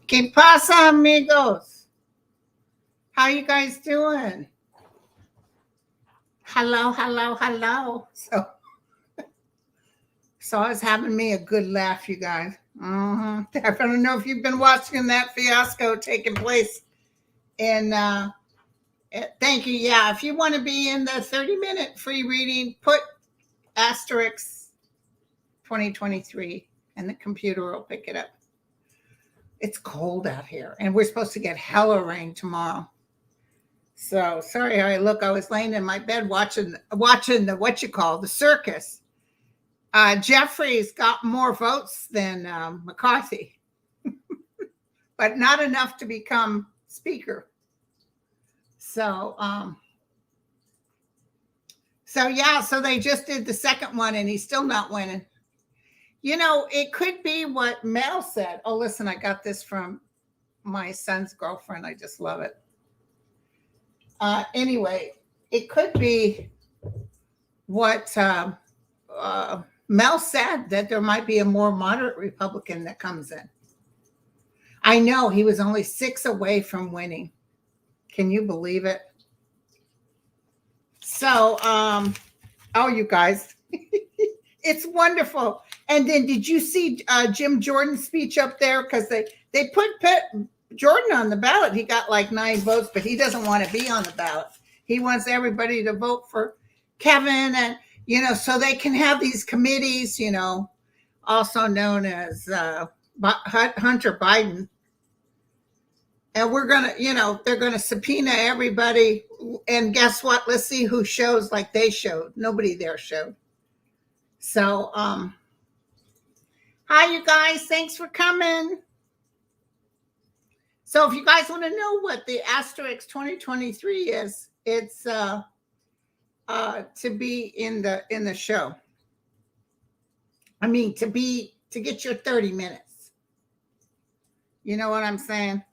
¿Qué pasa, amigos? How you guys doing? Hello, hello, hello. So I was having me a good laugh, you guys. I don't know if you've been watching that fiasco taking place. And thank you. Yeah, if you want to be in the 30-minute free reading, put asterisk 2023 and the computer will pick it up. It's cold out here, and we're supposed to get hella rain tomorrow. So sorry how I look. I was laying in my bed watching the circus. Jeffries got more votes than McCarthy, but not enough to become speaker. So so they just did the second one, and he's still not winning. You know, it could be what Mel said. Oh, listen, I got this from my son's girlfriend. I just love it. Anyway, it could be what Mel said, that there might be a more moderate Republican that comes in. I know he was only 6 away from winning. Can you believe it? So, oh, you guys, it's wonderful. And then did you see Jim Jordan's speech up there? Because they put Jordan on the ballot. He got like 9 votes, but he doesn't want to be on the ballot. He wants everybody to vote for Kevin, and so they can have these committees, also known as Hunter Biden. And we're gonna, they're gonna subpoena everybody. And guess what? Let's see who shows like they showed. Nobody there showed. So, hi, you guys. Thanks for coming. So if you guys want to know what the asterisk 2023 is, it's to be in the show. I mean, to get your 30 minutes. You know what I'm saying?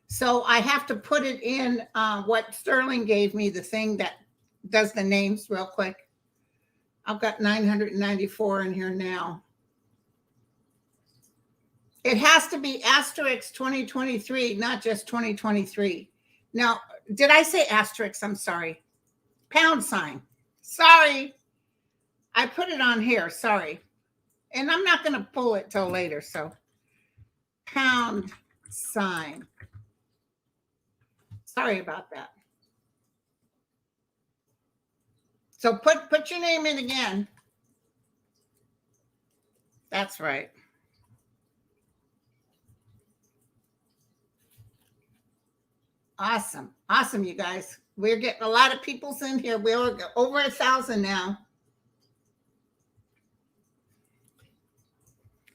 So I have to put it in what Sterling gave me, the thing that does the names real quick. I've got 994 in here now. It has to be asterisk 2023, not just 2023. Now, did I say asterisk? I'm sorry. Pound sign. Sorry. I put it on here. Sorry. And I'm not going to pull it till later. So pound sign. Sorry about that. So put your name in again. That's right. Awesome. Awesome, you guys. We're getting a lot of people's in here. We're over 1,000 now.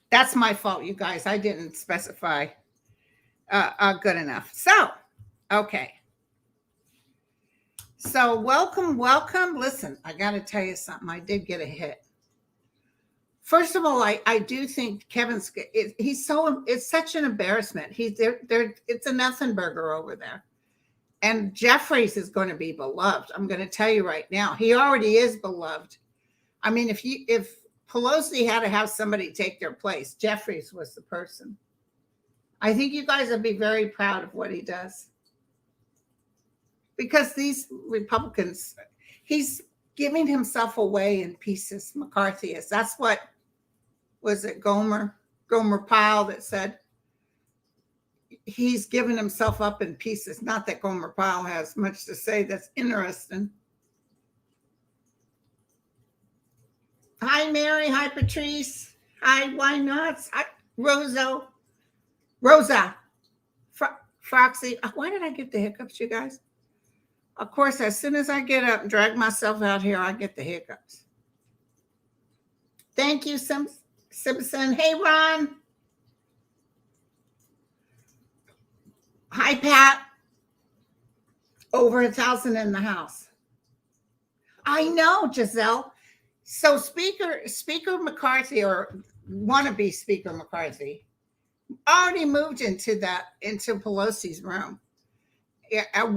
That's my fault, you guys. I didn't specify good enough. So, okay. So welcome. Listen, I got to tell you something. I did get a hit. First of all, I do think Kevin's, it's such an embarrassment. He's there. It's a nothing burger over there. And Jeffries is going to be beloved. I'm going to tell you right now, he already is beloved. I mean, if Pelosi had to have somebody take their place, Jeffries was the person. I think you guys would be very proud of what he does. Because these Republicans, he's giving himself away in pieces, McCarthy is. That's what, was it Gomer Pyle that said he's given himself up in pieces. Not that Gomer Pyle has much to say that's interesting. Hi, Mary. Hi, Patrice. Hi, Why Nots. Hi, Rosa. Foxy. Why did I get the hiccups, you guys? Of course, as soon as I get up and drag myself out here, I get the hiccups. Thank you, Simpson. Hey, Ron. Hi, Pat. Over 1,000 in the house. I know, Giselle. So Speaker McCarthy, or wannabe Speaker McCarthy, already moved into Pelosi's room,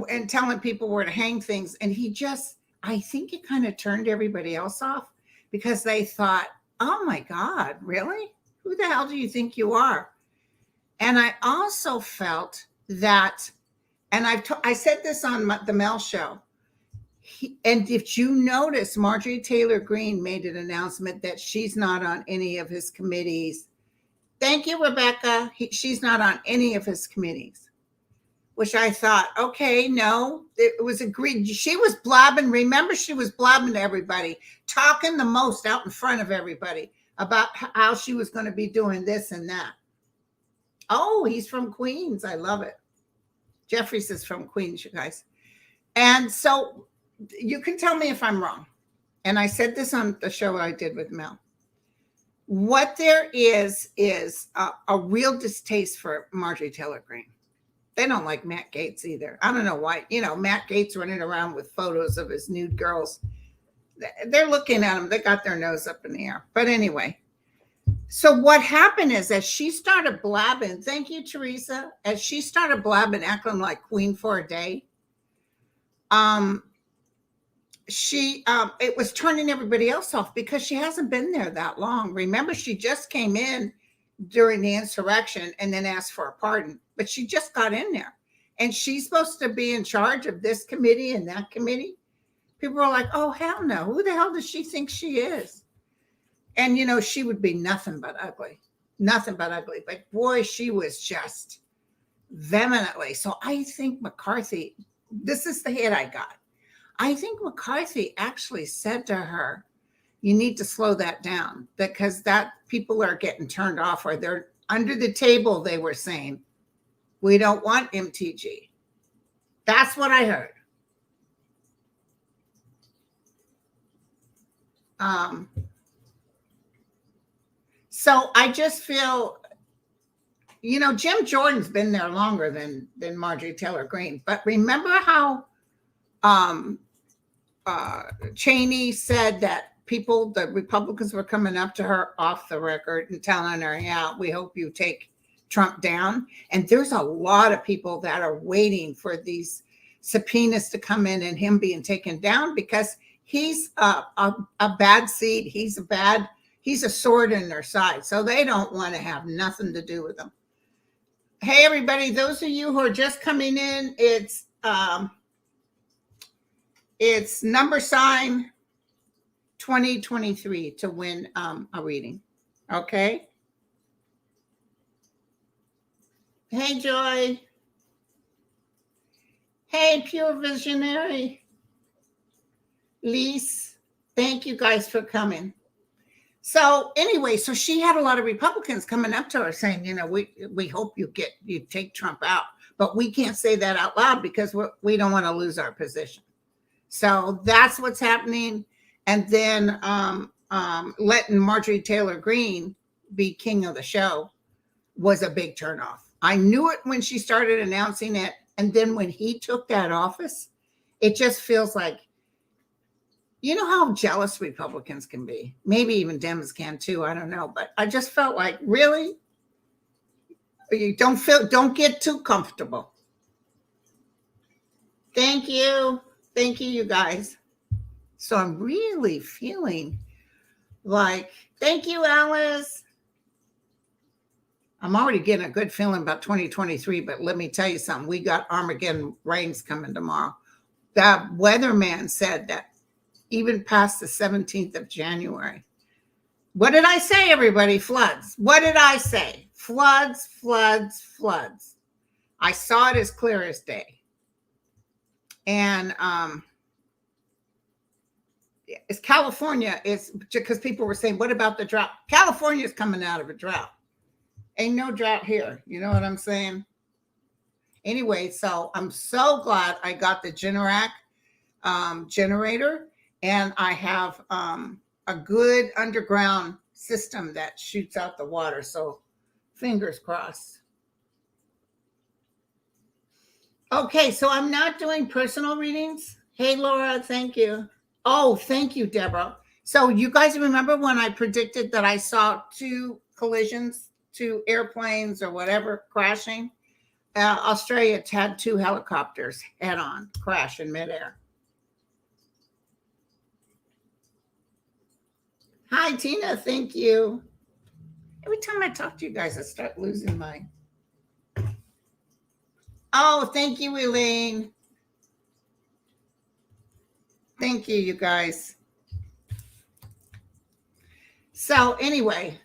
and telling people where to hang things. And I think it kind of turned everybody else off, because they thought, oh my God, really? Who the hell do you think you are? And I also felt that, and I said this on the Mel show, and if you notice, Marjorie Taylor Greene made an announcement that she's not on any of his committees. Thank you, Rebecca. She's not on any of his committees, which I thought, okay, no, it was agreed. She was blabbing. Remember, she was blabbing to everybody, talking the most out in front of everybody about how she was going to be doing this and that. Oh, he's from Queens. I love it. Jeffries is from Queens, you guys. And so you can tell me if I'm wrong. And I said this on the show I did with Mel. What there is a real distaste for Marjorie Taylor Greene. They don't like Matt Gaetz either. I don't know why. Matt Gaetz running around with photos of his nude girls. They're looking at him. They got their nose up in the air. But anyway, so what happened is, as she started blabbing, thank you, Teresa, as she started blabbing, acting like queen for a day, it was turning everybody else off, because she hasn't been there that long. Remember, she just came in during the insurrection and then asked for a pardon, but she just got in there, and she's supposed to be in charge of this committee and that committee. People are like, oh, hell no. Who the hell does she think she is? And, she would be nothing but ugly. But boy, she was just vehemently. So I think McCarthy, this is the hit I got. I think McCarthy actually said to her, you need to slow that down, because that people are getting turned off, or they're under the table. They were saying, we don't want MTG. That's what I heard. So I just feel, Jim Jordan's been there longer than Marjorie Taylor Greene. But remember how Cheney said that the Republicans were coming up to her off the record and telling her, yeah, we hope you take Trump down. And there's a lot of people that are waiting for these subpoenas to come in and him being taken down, because he's a bad seed. He's a sword in their side. So they don't want to have nothing to do with him. Hey, everybody, those of you who are just coming in, it's number sign 2023 to win a reading. Okay. Hey, Joy. Hey, Pure Visionary. Lise, thank you guys for coming. So anyway, so she had a lot of Republicans coming up to her saying, we hope you take Trump out, but we can't say that out loud because we don't want to lose our position. So that's what's happening. And then letting Marjorie Taylor Greene be king of the show was a big turnoff. I knew it when she started announcing it. And then when he took that office, it just feels like, how jealous Republicans can be. Maybe even Dems can too. I don't know. But I just felt like, really? You don't get too comfortable. Thank you. Thank you, you guys. So I'm really feeling like, thank you, Alice. I'm already getting a good feeling about 2023, but let me tell you something. We got Armageddon rains coming tomorrow. That weatherman said that even past the 17th of January. What did I say, everybody? Floods. What did I say? Floods, floods, floods. I saw it as clear as day. And it's California. It's because people were saying, what about the drought? California is coming out of a drought. Ain't no drought here. You know what I'm saying? Anyway, so I'm so glad I got the Generac generator, and I have a good underground system that shoots out the water. So fingers crossed. Okay, so I'm not doing personal readings. Hey, Laura, thank you. Oh, thank you, Deborah. So you guys remember when I predicted that I saw 2 collisions, 2 airplanes or whatever crashing? Australia had 2 helicopters head on crash in midair. Hi, Tina. Thank you. Every time I talk to you guys, I start losing my. Oh, thank you, Elaine. Thank you, you guys. So anyway,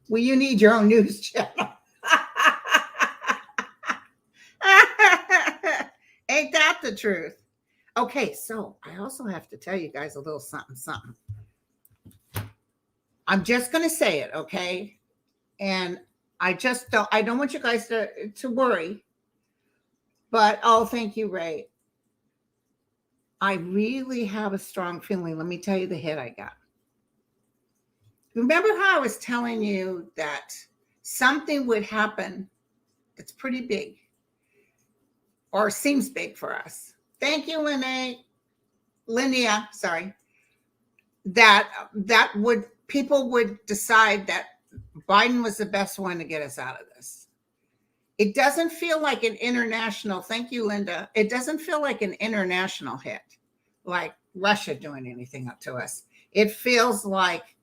well, you need your own news channel. Ain't that the truth? Okay, so I also have to tell you guys a little something. I'm just going to say it, okay? And I don't want you guys to worry. But oh, thank you, Ray. I really have a strong feeling. Let me tell you the hit I got. Remember how I was telling you that something would happen that's pretty big or seems big for us? Thank you, Linnea, sorry. That people would decide that Biden was the best one to get us out of this. It doesn't feel like an international, thank you, Linda. It doesn't feel like an international hit, like Russia doing anything up to us. It feels like,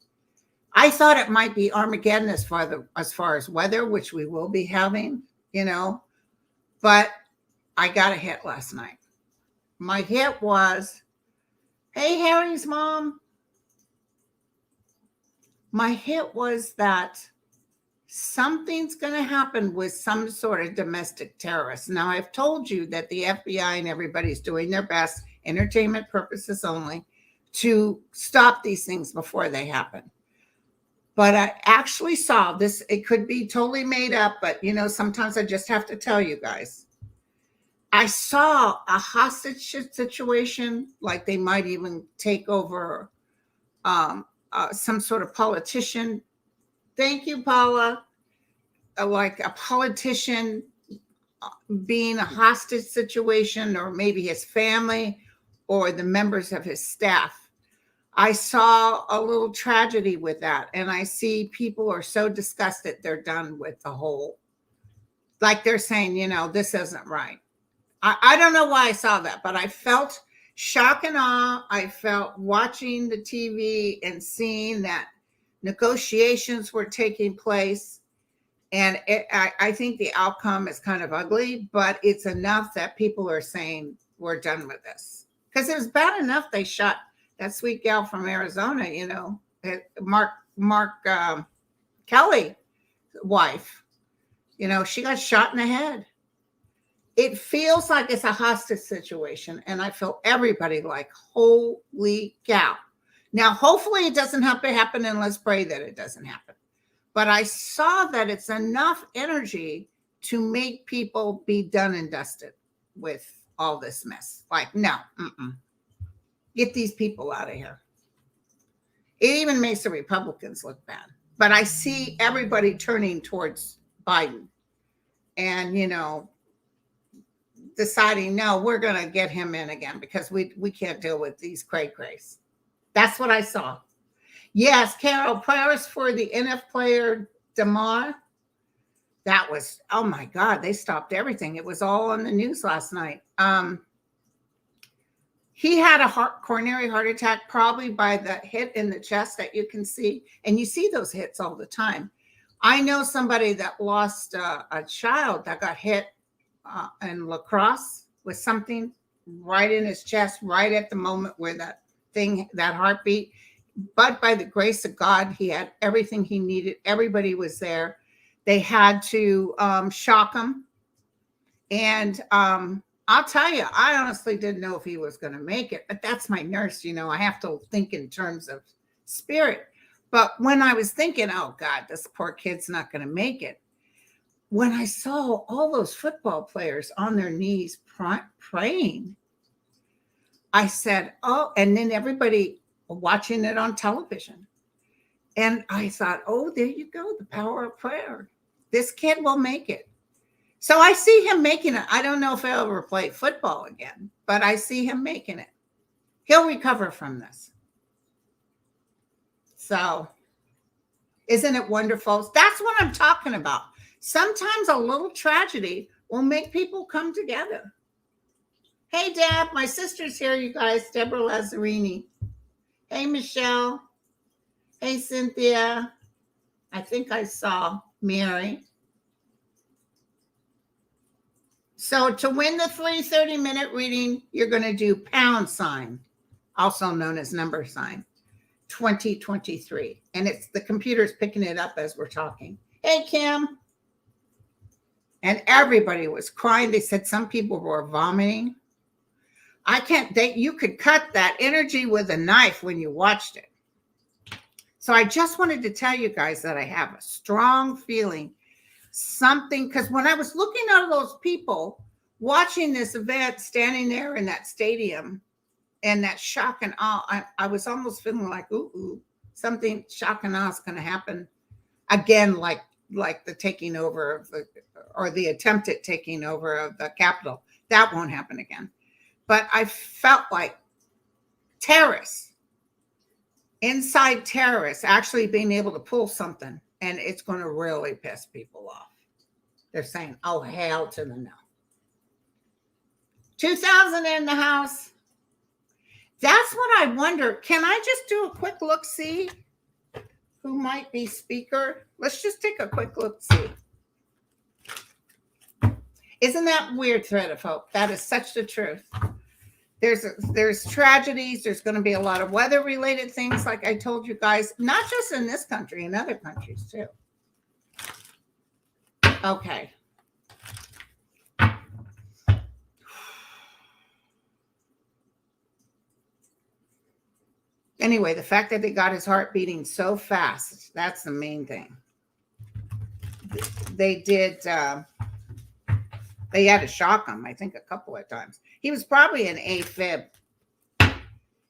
I thought it might be Armageddon as far as weather, which we will be having, but I got a hit last night. My hit was, hey, Harry's mom. My hit was that something's going to happen with some sort of domestic terrorist. Now, I've told you that the FBI and everybody's doing their best, entertainment purposes only, to stop these things before they happen. But I actually saw this. It could be totally made up, but sometimes I just have to tell you guys. I saw a hostage situation, like they might even take over some sort of politician. Thank you, Paula. Like a politician being a hostage situation, or maybe his family or the members of his staff. I saw a little tragedy with that. And I see people are so disgusted they're done with the whole, like they're saying, this isn't right. I don't know why I saw that, but I felt shock and awe. I felt watching the TV and seeing that negotiations were taking place. And I think the outcome is kind of ugly, but it's enough that people are saying we're done with this. Because it was bad enough they shot that sweet gal from Arizona, Mark Kelly wife. She got shot in the head. It feels like it's a hostage situation. And I feel everybody like, holy cow. Now, hopefully it doesn't have to happen, and let's pray that it doesn't happen. But I saw that it's enough energy to make people be done and dusted with all this mess. Like, no, get these people out of here. It even makes the Republicans look bad. But I see everybody turning towards Biden and, deciding, no, we're going to get him in again because we can't deal with these cray-crays. That's what I saw. Yes, Carol, prayers for the NF player Damar. That was, oh my God, they stopped everything. It was all on the news last night. He had a coronary heart attack, probably by the hit in the chest that you can see. And you see those hits all the time. I know somebody that lost a child that got hit in lacrosse with something right in his chest, right at the moment where that heartbeat. But by the grace of God, he had everything he needed. Everybody was there. They had to shock him. And I'll tell you, I honestly didn't know if he was going to make it. But that's my nurse. I have to think in terms of spirit. But when I was thinking, oh, God, this poor kid's not going to make it. When I saw all those football players on their knees praying, I said, oh, and then everybody watching it on television. And I thought, oh, there you go, the power of prayer. This kid will make it. So I see him making it. I don't know if he'll ever play football again, but I see him making it. He'll recover from this. So isn't it wonderful? That's what I'm talking about. Sometimes a little tragedy will make people come together. Hey, Deb, my sister's here, you guys. Deborah Lazzarini. Hey, Michelle. Hey, Cynthia. I think I saw Mary. So to win the free 30-minute reading, you're going to do #, also known as #, 2023. And it's the computer's picking it up as we're talking. Hey, Kim. And everybody was crying. They said some people were vomiting. You could cut that energy with a knife when you watched it. So I just wanted to tell you guys that I have a strong feeling something, because when I was looking at those people watching this event, standing there in that stadium, and that shock and awe, I was almost feeling like, ooh, something shock and awe is going to happen again, like the taking over of the attempted taking over of the Capitol. That won't happen again. But I felt like terrorists, inside terrorists, actually being able to pull something, and it's going to really piss people off. They're saying, oh, hell to the no. 2,000 in the house. That's what I wonder. Can I just do a quick look-see? Who might be speaker? Let's just take a quick look-see. Isn't that weird, Thread of Hope? That is such the truth. There's tragedies. There's going to be a lot of weather-related things, like I told you guys, not just in this country, in other countries too. Okay. Anyway, the fact that they got his heart beating so fast, that's the main thing. They had to shock him, I think, a couple of times. He was probably an AFib.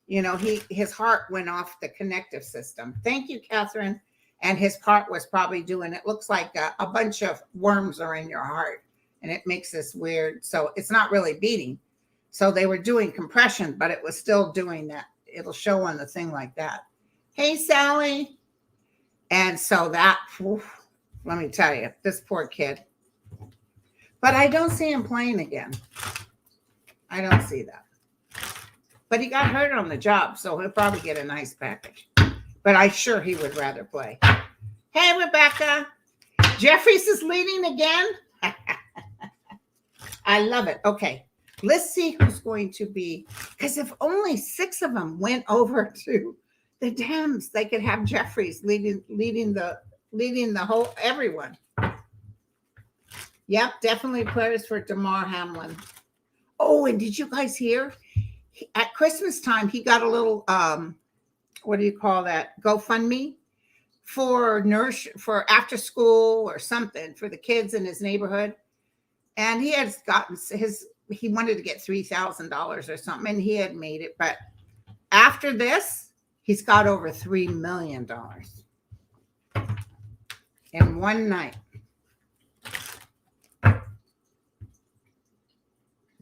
You know, his heart went off the connective system. Thank you, Catherine. And his heart was probably doing, it looks like a bunch of worms are in your heart, and it makes this weird. So it's not really beating. So they were doing compression, but it was still doing that. It'll show on the thing like that. Hey, Sally. And so that, let me tell you, this poor kid. But I don't see him playing again. I don't see that. But he got hurt on the job, so he'll probably get a nice package. But I'm sure he would rather play. Hey, Rebecca. Jeffries is leading again. I love it. Okay. Let's see who's going to be, because if only 6 of them went over to the Dems, they could have Jeffries leading the whole everyone. Yep, definitely prayers for Damar Hamlin. Oh, and did you guys hear? At Christmas time, he got a little what do you call that? GoFundMe for after school or something for the kids in his neighborhood, and he had gotten he wanted to get $3,000 or something, and he had made it. But after this, he's got over $3 million in one night.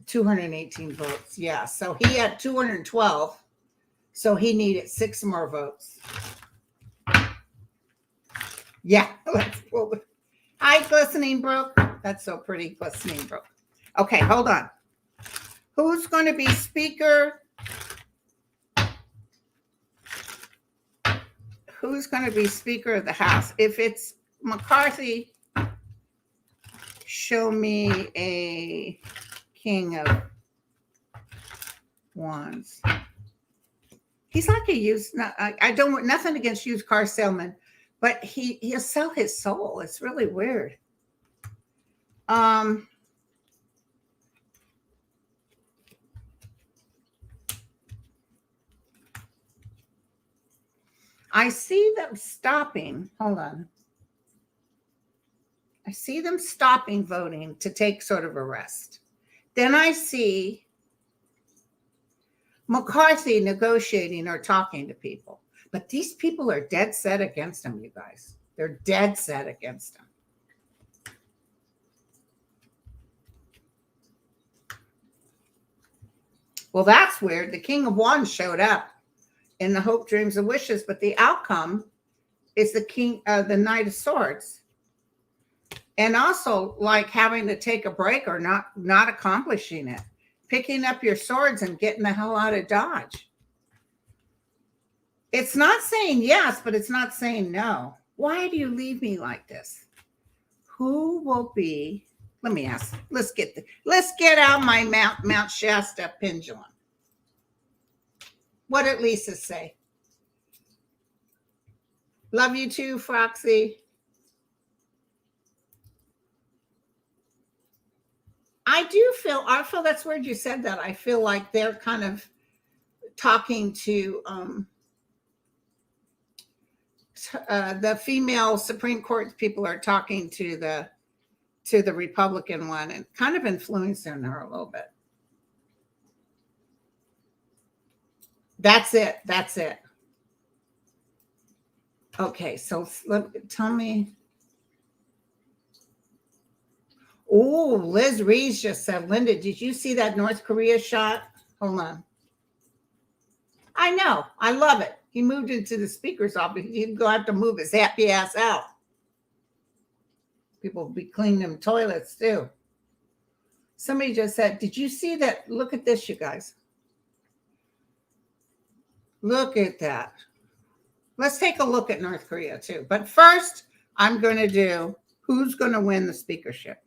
218 votes. Yeah. So he had 212. So he needed 6 more votes. Yeah. Hi, Glistening Brook. That's so pretty, Glistening Brook. Okay, hold on. Who's going to be speaker? Who's going to be Speaker of the House? If it's McCarthy, show me a King of Wands. He's like a used. I don't want nothing against used car salesman, but he'll sell his soul. It's really weird. I see them stopping. Hold on. I see them stopping voting to take sort of a rest. Then I see McCarthy negotiating or talking to people. But these people are dead set against him, you guys. They're dead set against him. Well, that's weird. The King of Wands showed up in the Hope, Dreams, and Wishes, but the outcome is the Knight of Swords. And also like having to take a break or not accomplishing it. Picking up your swords and getting the hell out of Dodge. It's not saying yes, but it's not saying no. Why do you leave me like this? Who will be? Let me ask. Let's get out my Mount Shasta pendulum. What did Lisa say? Love you too, Foxy. I feel that's weird you said that. I feel like they're kind of talking to the female Supreme Court people are talking to the Republican one and kind of influencing her a little bit. That's it. Okay, so tell me. Oh, Liz Reese just said, Linda, did you see that North Korea shot? Hold on. I know. I love it. He moved into the speaker's office. He didn't have to move his happy ass out. People will be cleaning them toilets too. Somebody just said, did you see that? Look at this, you guys. Look at that. Let's take a look at North Korea too. But first, I'm going to do who's going to win the speakership.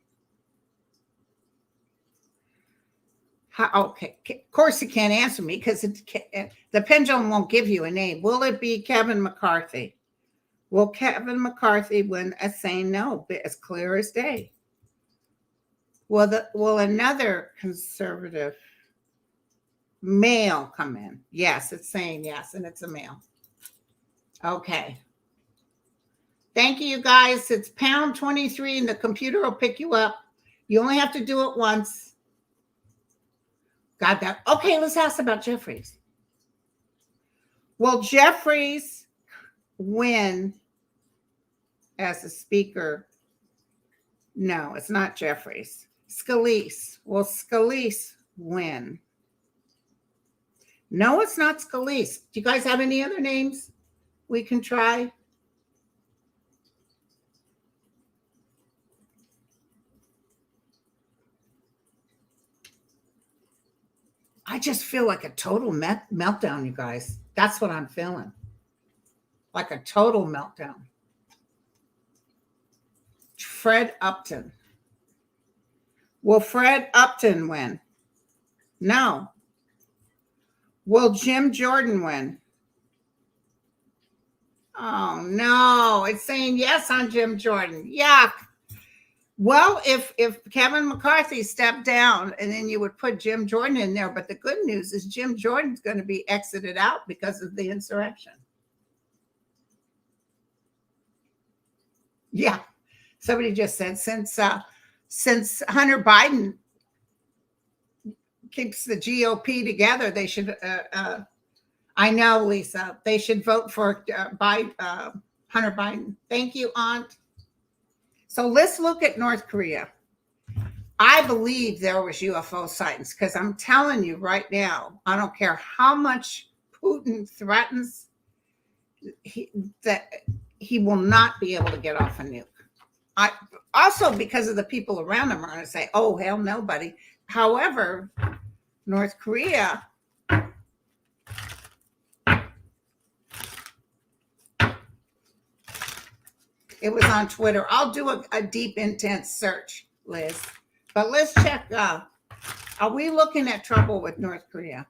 Okay, of course he can't answer me because the pendulum won't give you a name. Will it be Kevin McCarthy? Will Kevin McCarthy win a saying no? As clear as day. Will another conservative male come in? Yes, it's saying yes, and it's a male. Okay. Thank you, you guys. It's pound 23, and the computer will pick you up. You only have to do it once. Got that. Okay, let's ask about Jeffries. Will Jeffries win as a speaker? No, it's not Jeffries. Scalise. Will Scalise win? No, it's not Scalise. Do you guys have any other names we can try? I just feel like a total meltdown, you guys. That's what I'm feeling. Like a total meltdown. Fred Upton. Will Fred Upton win? No. Will Jim Jordan win? Oh, no. It's saying yes on Jim Jordan. Yuck. Well, if Kevin McCarthy stepped down and then you would put Jim Jordan in there, but the good news is Jim Jordan's going to be exited out because of the insurrection. Yeah. Somebody just said since Hunter Biden keeps the GOP together, they should, I know, Lisa, they should vote for Hunter Biden. Thank you, Aunt. So let's look at North Korea. I believe there was UFO sightings because I'm telling you right now, I don't care how much Putin threatens, that he will not be able to get off a nuke. Also because of the people around him are going to say, oh, hell no, buddy. However, North Korea, it was on Twitter. I'll do a deep, intense search, Liz. But let's check. Are we looking at trouble with North Korea?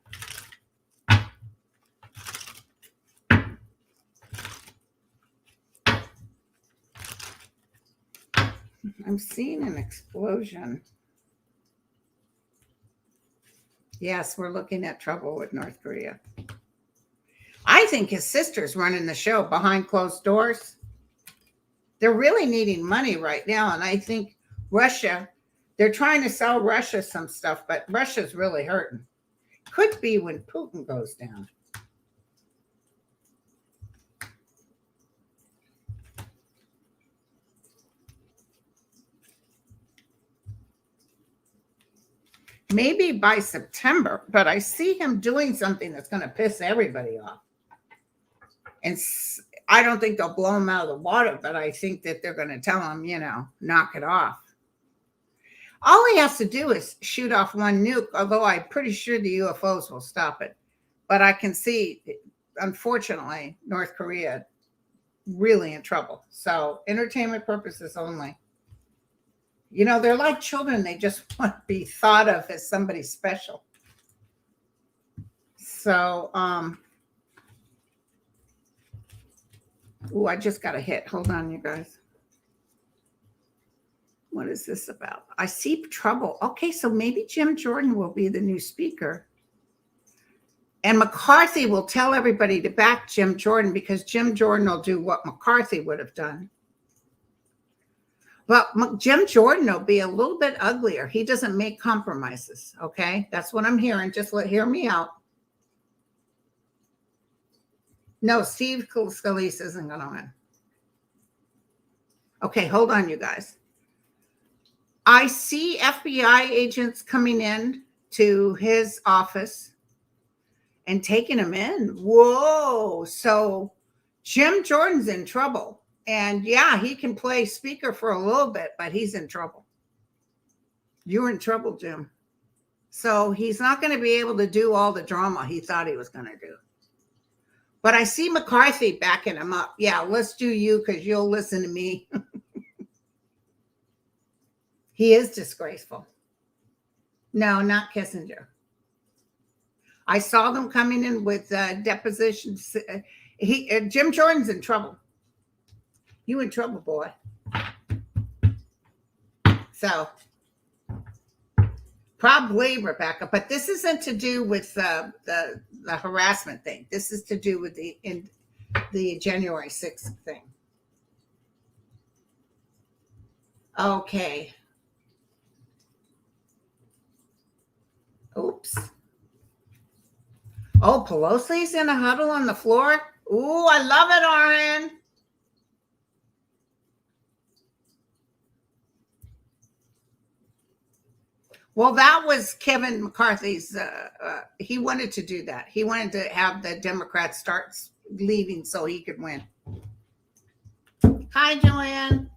I'm seeing an explosion. Yes, we're looking at trouble with North Korea. I think his sister's running the show behind closed doors. They're really needing money right now. And I think Russia, they're trying to sell Russia some stuff, but Russia's really hurting. Could be when Putin goes down. maybe by September, but I see him doing something that's going to piss everybody off. And I don't think they'll blow him out of the water, but I think that they're going to tell him, knock it off. All he has to do is shoot off one nuke, although I'm pretty sure the UFOs will stop it. But I can see, unfortunately, North Korea really in trouble. So entertainment purposes only. They're like children. They just want to be thought of as somebody special. So, I just got a hit. Hold on, you guys. What is this about? I see trouble. Okay, so maybe Jim Jordan will be the new speaker. And McCarthy will tell everybody to back Jim Jordan because Jim Jordan will do what McCarthy would have done. But Jim Jordan will be a little bit uglier. He doesn't make compromises, okay? That's what I'm hearing. Just hear me out. No, Steve Scalise isn't going to win. Okay, hold on, you guys. I see FBI agents coming in to his office and taking him in. Whoa. So Jim Jordan's in trouble. And yeah, he can play speaker for a little bit, but he's in trouble. You're in trouble, Jim. So he's not going to be able to do all the drama he thought he was going to do. But I see McCarthy backing him up. Yeah, let's do you because you'll listen to me. He is disgraceful. No, not Kissinger. I saw them coming in with depositions. Jim Jordan's in trouble. You in trouble, boy. So, probably Rebecca, but this isn't to do with the harassment thing. This is to do with the January 6th thing. Okay. Oops. Oh, Pelosi's in a huddle on the floor. Ooh, I love it, RN. Well, that was Kevin McCarthy's. He wanted to do that. He wanted to have the Democrats start leaving so he could win. Hi, Joanne.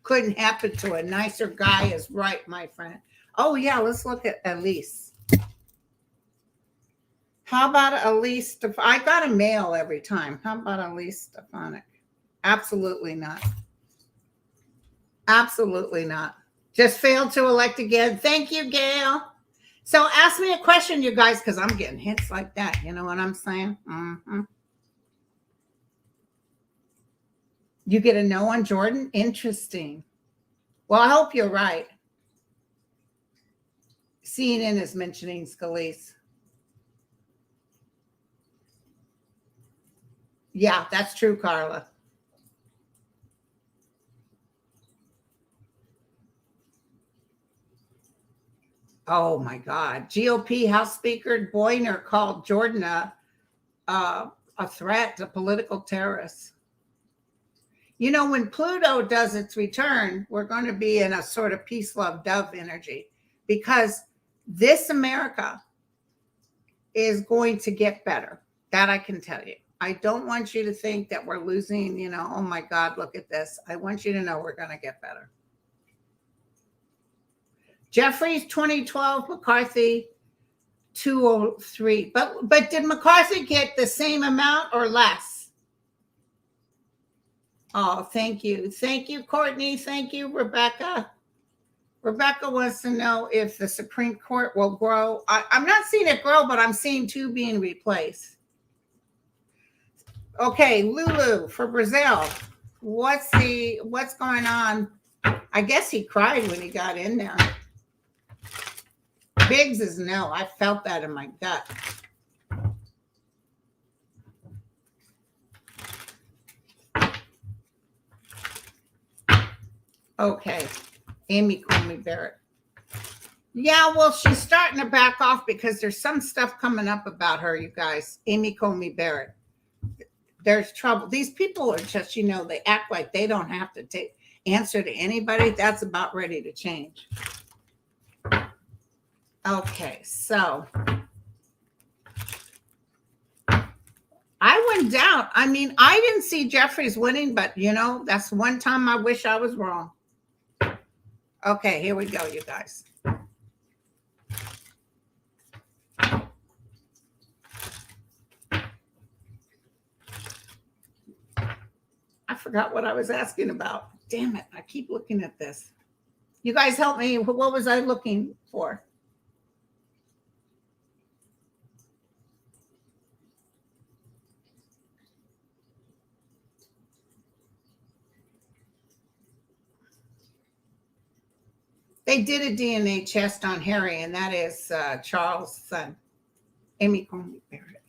Couldn't happen to a nicer guy is right, my friend. Oh, yeah, let's look at Elise. How about Elise? I got a mail every time. How about Elise Stefanik? Absolutely not. Absolutely not. Just failed to elect again. Thank you, Gail. So ask me a question, you guys, because I'm getting hits like that. You know what I'm saying? Mm-hmm. You get a no on Jordan? Interesting. Well, I hope you're right. CNN is mentioning Scalise. Yeah, that's true, Carla. Oh my God. GOP House Speaker Boehner called Jordan a threat, a political terrorist. When Pluto does its return, we're going to be in a sort of peace, love, dove energy because this America is going to get better. That I can tell you. I don't want you to think that we're losing, oh my God, look at this. I want you to know we're going to get better. Jeffries 2012, McCarthy 203. But did McCarthy get the same amount or less? Oh, thank you. Thank you, Courtney. Thank you, Rebecca. Rebecca wants to know if the Supreme Court will grow. I'm not seeing it grow, but I'm seeing two being replaced. Okay, Lulu for Brazil. What's going on? I guess he cried when he got in there. Biggs is no. I felt that in my gut. Okay. Amy Coney Barrett. Yeah, well, she's starting to back off because there's some stuff coming up about her, you guys. Amy Coney Barrett. There's trouble. These people are just, they act like they don't have to answer to anybody. That's about ready to change. Okay, so I went down. I mean, I didn't see Jeffries winning, but that's one time I wish I was wrong. Okay, here we go, you guys. I forgot what I was asking about. Damn it, I keep looking at this. You guys help me. What was I looking for? They did a DNA test on Harry, and that is Charles' son, Amy Coney Barrett.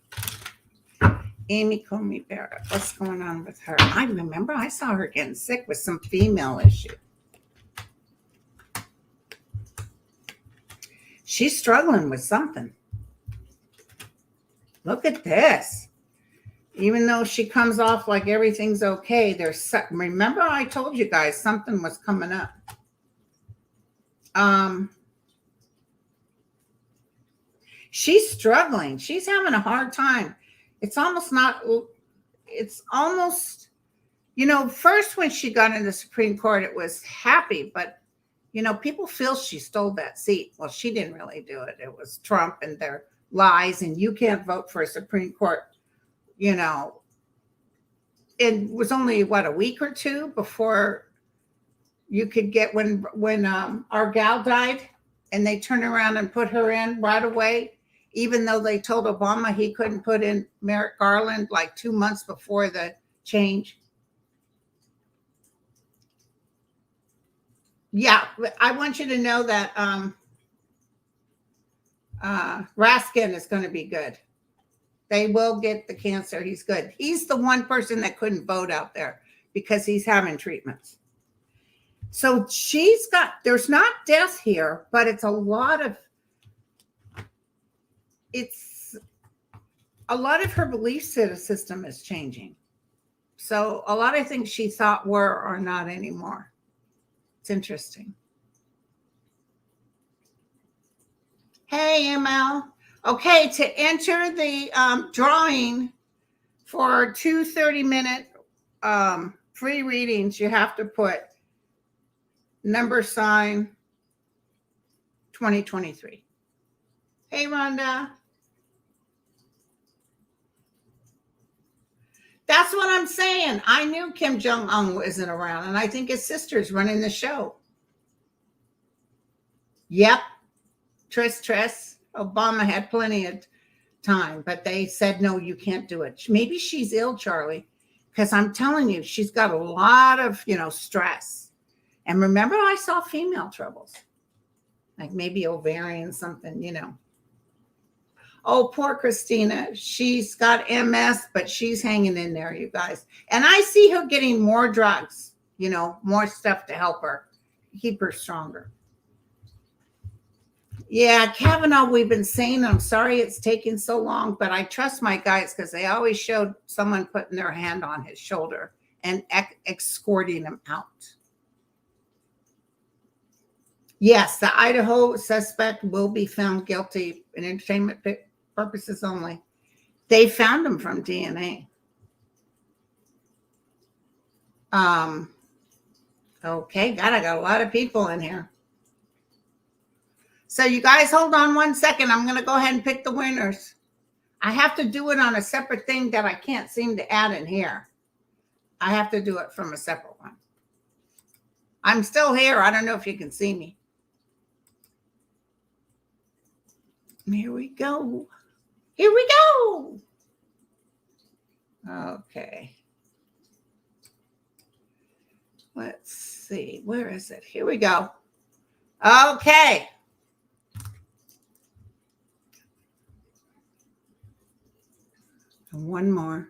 Amy Coney Barrett. What's going on with her? I remember I saw her getting sick with some female issue. She's struggling with something. Look at this. Even though she comes off like everything's okay, remember I told you guys something was coming up. She's struggling. She's having a hard time. It's almost, first when she got in the Supreme Court, it was happy, but people feel she stole that seat. Well, she didn't really do it. It was Trump and their lies, and you can't vote for a Supreme Court. It was only a week or two before you could get when our gal died, and they turned around and put her in right away, even though they told Obama he couldn't put in Merrick Garland like 2 months before the change. Yeah, I want you to know that Raskin is going to be good. They will get the cancer. He's good. He's the one person that couldn't vote out there because he's having treatments. So there's not death here, but it's a lot of her belief system is changing. So a lot of things she thought were are not anymore. It's interesting. Hey, ML. Okay, to enter the drawing for 2 30-minute free readings, you have to put $sign 2023. Hey, Rhonda. That's what I'm saying. I knew Kim Jong-un wasn't around, and I think his sister's running the show. Yep. Tris. Obama had plenty of time, but they said, no, you can't do it. Maybe she's ill, Charlie, because I'm telling you, she's got a lot of, stress. And remember, I saw female troubles, like maybe ovarian something, Oh, poor Christina. She's got MS, but she's hanging in there, you guys. And I see her getting more drugs, more stuff to help her, keep her stronger. Yeah, Kavanaugh, we've been saying, I'm sorry it's taking so long, but I trust my guys because they always showed someone putting their hand on his shoulder and escorting him out. Yes, the Idaho suspect will be found guilty in entertainment purposes only. They found him from DNA. Okay, God, I got a lot of people in here. So you guys hold on 1 second. I'm going to go ahead and pick the winners. I have to do it on a separate thing that I can't seem to add in here. I have to do it from a separate one. I'm still here. I don't know if you can see me. Here we go. Here we go. Okay. Let's see. Where is it? Here we go. Okay. And one more.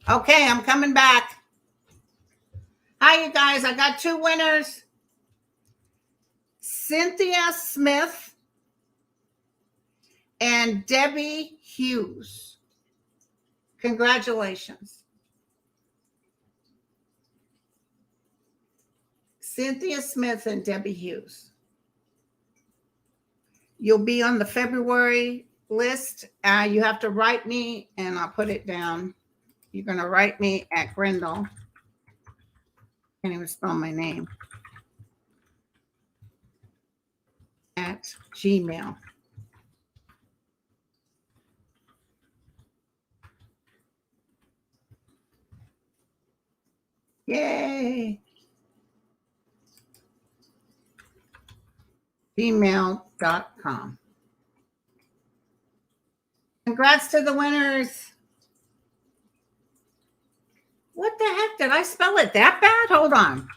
Okay, I'm coming back. Hi, you guys. I got 2 winners. Cynthia Smith and Debbie Hughes. Congratulations. Cynthia Smith and Debbie Hughes. You'll be on the February list. You have to write me, and I'll put it down. You're going to write me at Grindle. Can't even spell my name. At Gmail. Yay. Gmail.com. Congrats to the winners. What the heck? Did I spell it that bad? Hold on.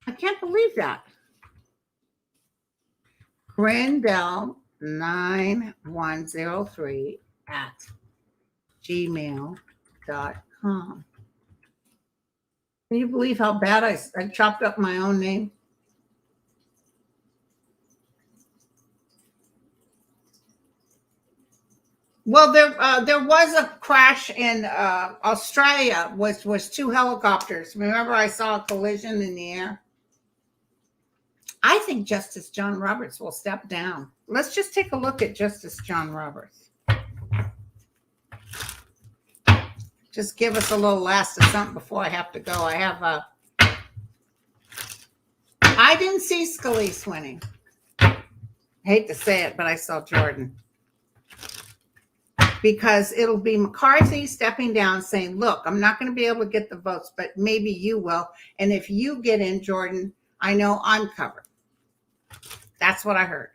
I can't believe that. Grindel 9103 at gmail.com. Can you believe how bad I chopped up my own name? Well, there was a crash in Australia, which was two helicopters. Remember, I saw a collision in the air. I think Justice John Roberts will step down. Let's just take a look at Justice John Roberts. Just give us a little last of something before I have to go. I didn't see Scalise winning. I hate to say it, but I saw Jordan. Because it'll be McCarthy stepping down saying, look, I'm not going to be able to get the votes, but maybe you will. And if you get in, Jordan, I know I'm covered. That's what I heard.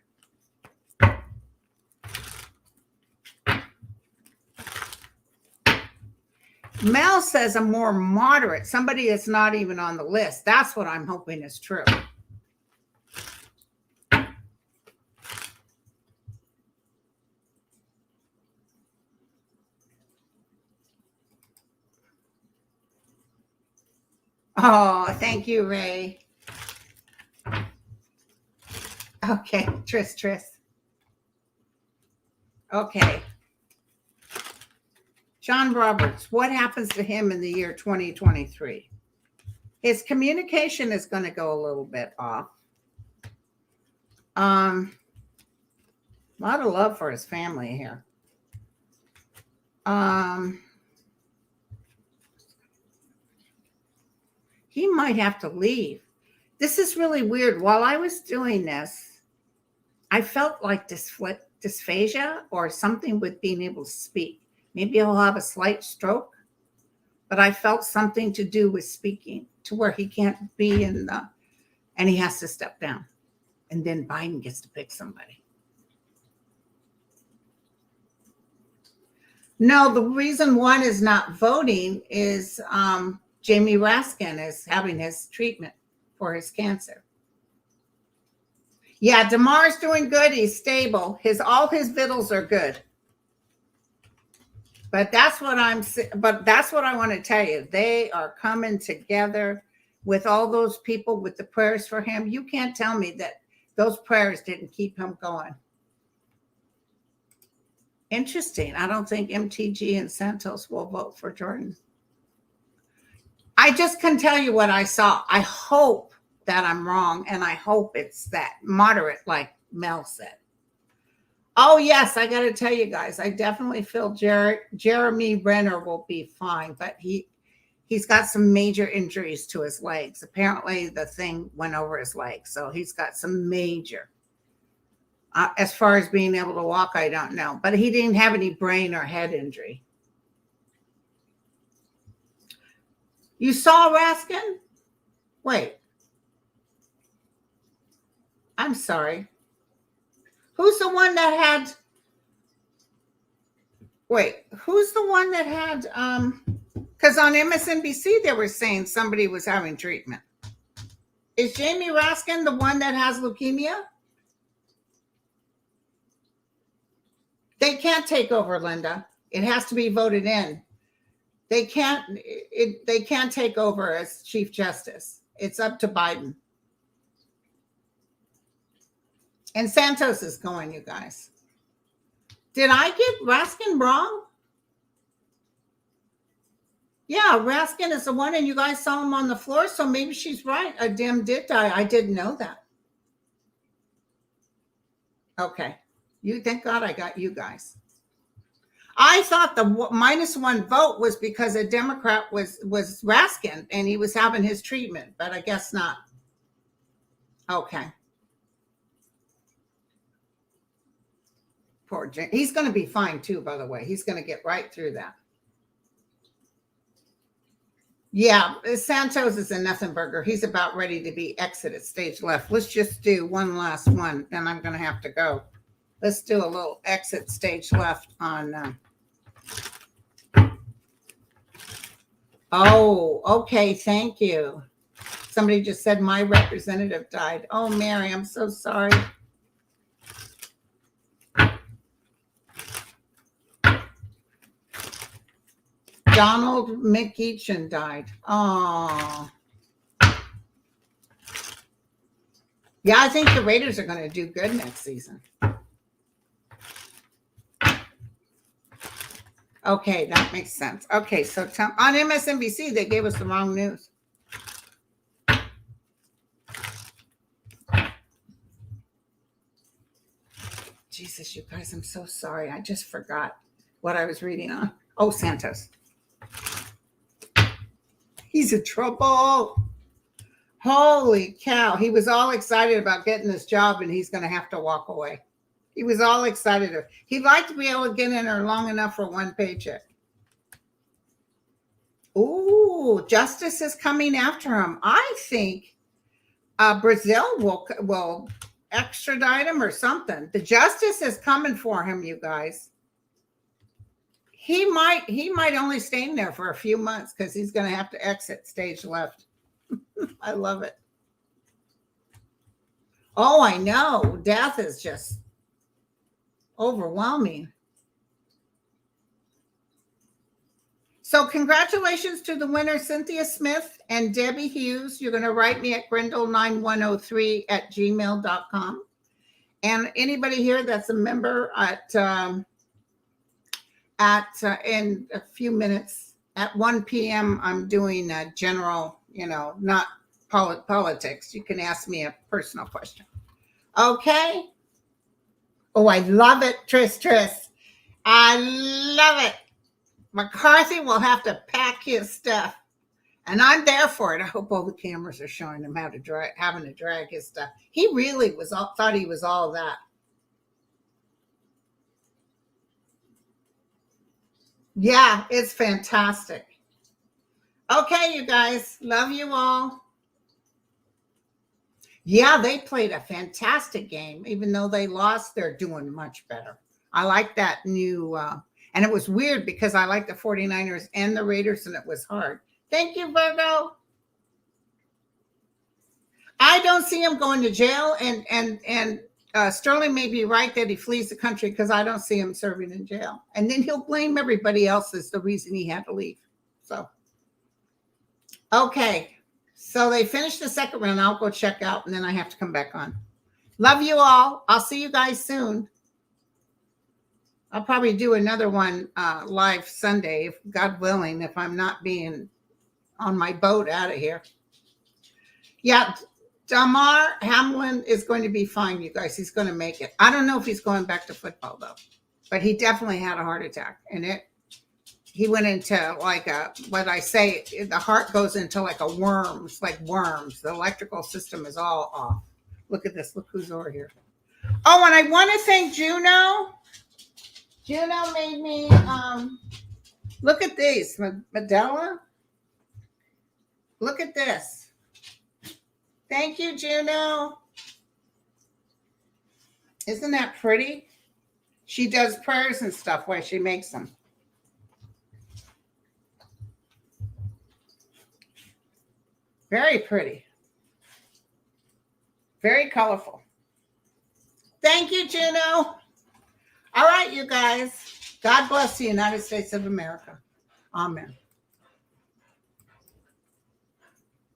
Mel says a more moderate, somebody that's not even on the list. That's what I'm hoping is true. Oh, thank you, Ray. Okay, Tris. Okay. John Roberts, what happens to him in the year 2023? His communication is going to go a little bit off. A lot of love for his family here. He might have to leave. This is really weird. While I was doing this, I felt like dysphagia or something with being able to speak. Maybe he'll have a slight stroke, but I felt something to do with speaking to where he can't be and he has to step down. And then Biden gets to pick somebody. No, the reason one is not voting is Jamie Raskin is having his treatment for his cancer. Yeah, DeMar's doing good. He's stable. All his vittles are good. But that's what I want to tell you. They are coming together with all those people with the prayers for him. You can't tell me that those prayers didn't keep him going. Interesting. I don't think MTG and Santos will vote for Jordan. I just can tell you what I saw. I hope that I'm wrong, and I hope it's that moderate, like Mel said. Oh, yes, I got to tell you guys, I definitely feel Jeremy Renner will be fine, but he's got some major injuries to his legs. Apparently, the thing went over his legs, so he's got some major. As far as being able to walk, I don't know, but he didn't have any brain or head injury. You saw Raskin? Wait. I'm sorry. Who's the one that had because on MSNBC they were saying somebody was having treatment. Is Jamie Raskin the one that has leukemia? They can't take over, Linda. It has to be voted in. They can't take over as Chief Justice. It's up to Biden. And Santos is going, you guys. Did I get Raskin wrong? Yeah, Raskin is the one, and you guys saw him on the floor, so maybe she's right. A Dem did die. I didn't know that. Okay. You thank God I got you guys. I thought the -1 vote was because a Democrat was Raskin and he was having his treatment, but I guess not. Okay. Poor James. He's going to be fine too, by the way. He's going to get right through that. Yeah, Santos is a nothing burger. He's about ready to be exited stage left. Let's just do one last one. Then I'm going to have to go. Let's do a little exit stage left on. Oh, okay. Thank you. Somebody just said my representative died. Oh, Mary, I'm so sorry. Donald McEachin died. Oh. Yeah, I think the Raiders are going to do good next season. Okay, that makes sense. Okay, so on MSNBC, they gave us the wrong news. Jesus, you guys, I'm so sorry. I just forgot what I was reading on. Oh, Santos. He's in trouble. Holy cow. He was all excited about getting this job and he's going to have to walk away. He was all excited. He'd like to be able to get in there long enough for one paycheck. Ooh, justice is coming after him. I think Brazil will extradite him or something. The justice is coming for him, you guys. He might only stay in there for a few months because he's going to have to exit stage left. I love it. Oh, I know. Death is just overwhelming. So congratulations to the winner, Cynthia Smith and Debbie Hughes. You're going to write me at grindle9103@gmail.com. And anybody here that's a member in a few minutes at 1 p.m., I'm doing a general, not politics. You can ask me a personal question. Okay. Oh, I love it, Tris. I love it. McCarthy will have to pack his stuff. And I'm there for it. I hope all the cameras are showing him having to drag his stuff. He really thought he was all that. Yeah, it's fantastic. Okay, you guys. Love you all. Yeah, they played a fantastic game. Even though they lost, they're doing much better. I like that new, and it was weird because I like the 49ers and the Raiders, and it was hard. Thank you, Virgo. I don't see him going to jail, and Sterling may be right that he flees the country because I don't see him serving in jail. And then he'll blame everybody else as the reason he had to leave. So, okay. So they finished the second round. I'll go check out, and then I have to come back on. Love you all. I'll see you guys soon. I'll probably do another one live Sunday, if God willing, if I'm not being on my boat out of here. Yeah, Damar Hamlin is going to be fine, you guys. He's going to make it. I don't know if he's going back to football, though. But he definitely had a heart attack. And he went into like the heart goes into like worms. The electrical system is all off. Look at this. Look who's over here. Oh, and I want to thank Juno. Juno made me, look at these. Medela. Look at this. Thank you, Juno. Isn't that pretty? She does prayers and stuff while she makes them. Very pretty. Very colorful. Thank you, Juno. All right, you guys. God bless the United States of America. Amen.